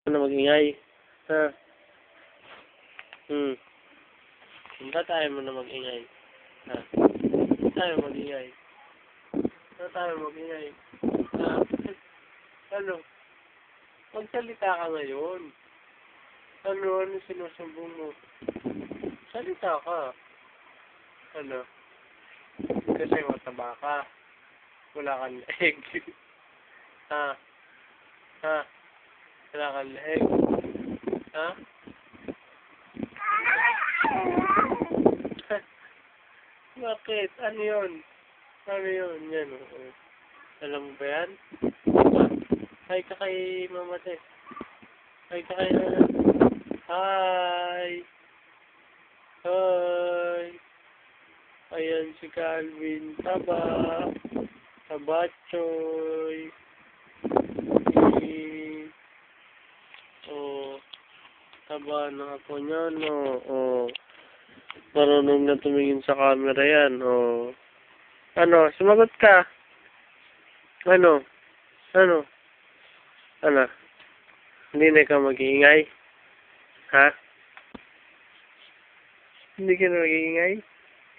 Na mag-ingay. Ha? Ba't tayo mo na mag-ingay? Ha? Ba't tayo mag-ingay? Ba't tayo mag-ingay? Ha? Ano? Magsalita ka ngayon. Ano sinusumbong mo? Salita ka. Ano? Kasi mataba ka. Wala kang leeg. Ha? Ha? Wala kang leeg. Ha? Bakit? Ano yun? Ano yun? Yan, oh. Alam mo ba yan? Hi ka kay Mama Tess. Hi ka kay Nana. Hi! Hi! Ayan si Calvin. Taba! Tabachoy! Oh, taba ng ako niya, no? Oh. Marunong na tumingin sa camera yan, oh. Ano? Sumagot ka. Ano? Ano? Ano? Hindi na ka mag-iingay? Ha? Hindi ka na mag-iingay?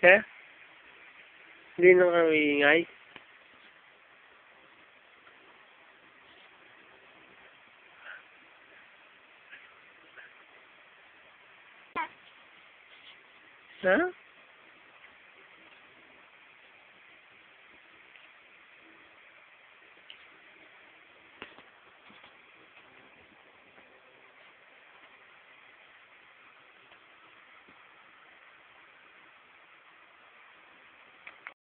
Ha? Hindi na ka mag-iingay? Ha?